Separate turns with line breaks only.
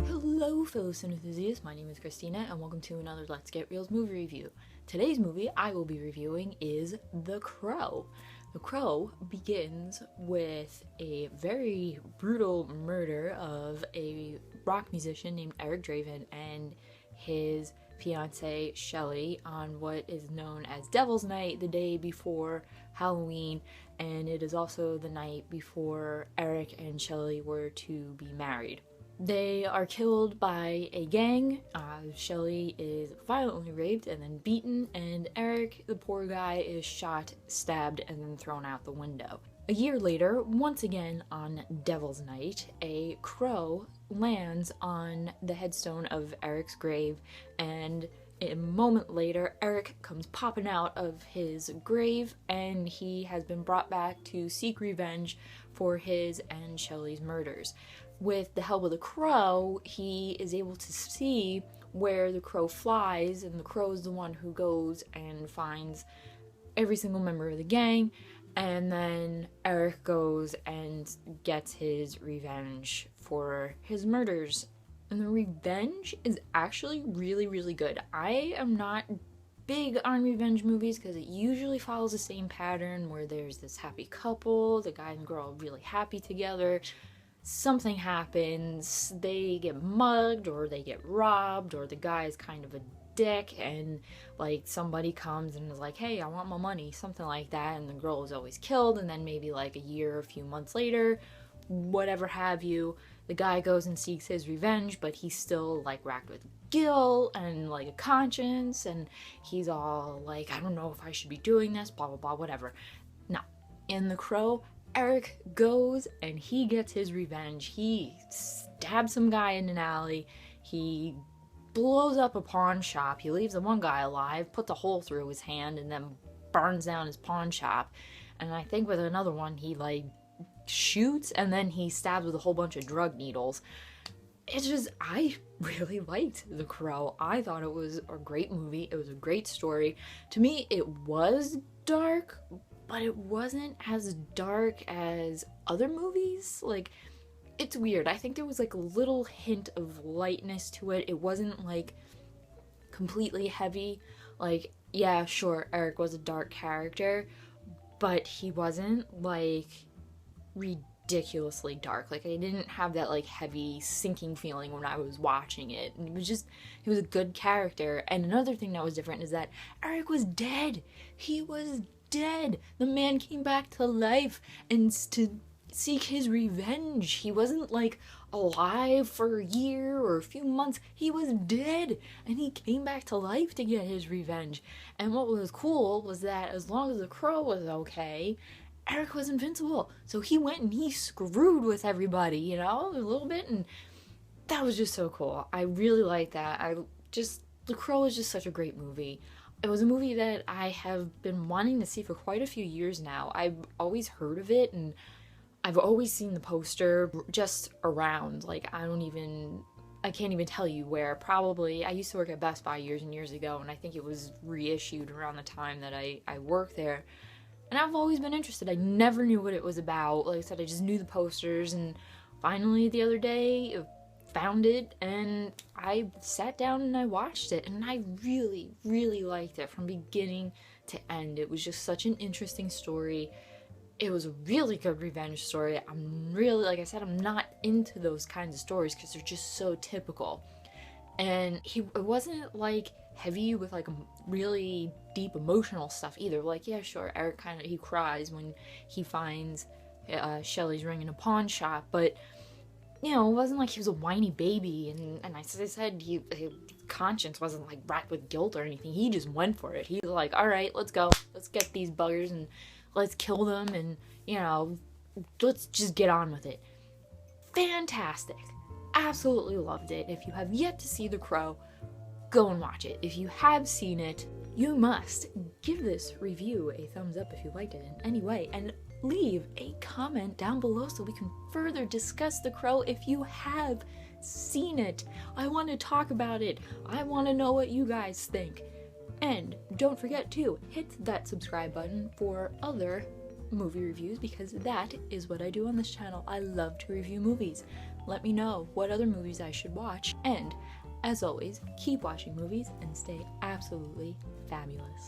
Hello fellow cine enthusiasts, my name is Christina and welcome to another Let's Get Reelz movie review. Today's movie I will be reviewing is The Crow. The Crow begins with a very brutal murder of a rock musician named Eric Draven and his fiancée Shelley on what is known as Devil's Night, the day before Halloween, and it is also the night before Eric and Shelley were to be married. They are killed by a gang. Shelley is violently raped and then beaten, and Eric, the poor guy, is shot, stabbed, and then thrown out the window. A year later, once again on Devil's Night, a crow lands on the headstone of Eric's grave, and a moment later, Eric comes popping out of his grave, and he has been brought back to seek revenge for his and Shelley's murders. With the help of the crow, he is able to see where the crow flies, and the crow is the one who goes and finds every single member of the gang, and then Eric goes and gets his revenge for his murders. And the revenge is actually really, really good. I am not big on revenge movies because it usually follows the same pattern where there's this happy couple, the guy and girl are really happy together. Something happens, they get mugged or they get robbed, or the guy is kind of a dick and like somebody comes and is like, hey, I want my money, something like that, and the girl is always killed, and then maybe like a year or a few months later, whatever have you, the guy goes and seeks his revenge, but he's still like racked with guilt and like a conscience, and he's all like, I don't know if I should be doing this, blah blah blah, whatever. Now, in The Crow, Eric goes and he gets his revenge. He stabs some guy in an alley. He blows up a pawn shop. He leaves the one guy alive, puts a hole through his hand, and then burns down his pawn shop. And I think with another one, he like shoots and then he stabs with a whole bunch of drug needles. It's just, I really liked The Crow. I thought it was a great movie. It was a great story. To me, it was dark, but it wasn't as dark as other movies. Like, it's weird. I think there was like a little hint of lightness to it. It wasn't like completely heavy. Like, yeah, sure, Eric was a dark character, but he wasn't like ridiculously dark. Like, I didn't have that like heavy sinking feeling when I was watching it. And he was a good character. And another thing that was different is that Eric was dead. He was dead. The man came back to life and to seek his revenge. He wasn't like alive for a year or a few months. He was dead and he came back to life to get his revenge. And what was cool was that as long as the crow was okay, Eric was invincible. So he went and he screwed with everybody, you know, a little bit, and that was just so cool. I really like that. The Crow is just such a great movie. It was a movie that I have been wanting to see for quite a few years now. I've always heard of it, and I've always seen the poster just around. Like, I can't even tell you where. Probably, I used to work at Best Buy years and years ago, and I think it was reissued around the time that I worked there. And I've always been interested. I never knew what it was about. Like I said, I just knew the posters, and finally the other day, found it, and I sat down and I watched it, and I really, really liked it from beginning to end. It was just such an interesting story. It was a really good revenge story. I'm really, like I said, I'm not into those kinds of stories because they're just so typical. And it wasn't like heavy with like really deep emotional stuff either. Like, yeah, sure, Eric he cries when he finds Shelley's ring in a pawn shop, but you know, it wasn't like he was a whiny baby, and as I said, his conscience wasn't like racked with guilt or anything. He just went for it. He was like, all right, let's go. Let's get these buggers and let's kill them, and, you know, let's just get on with it. Fantastic. Absolutely loved it. If you have yet to see The Crow, go and watch it. If you have seen it, you must give this review a thumbs up if you liked it in any way, and leave a comment down below so we can further discuss The Crow if you have seen it. I want to talk about it. I want to know what you guys think. And don't forget to hit that subscribe button for other movie reviews because that is what I do on this channel. I love to review movies. Let me know what other movies I should watch, and as always, keep watching movies and stay absolutely fabulous.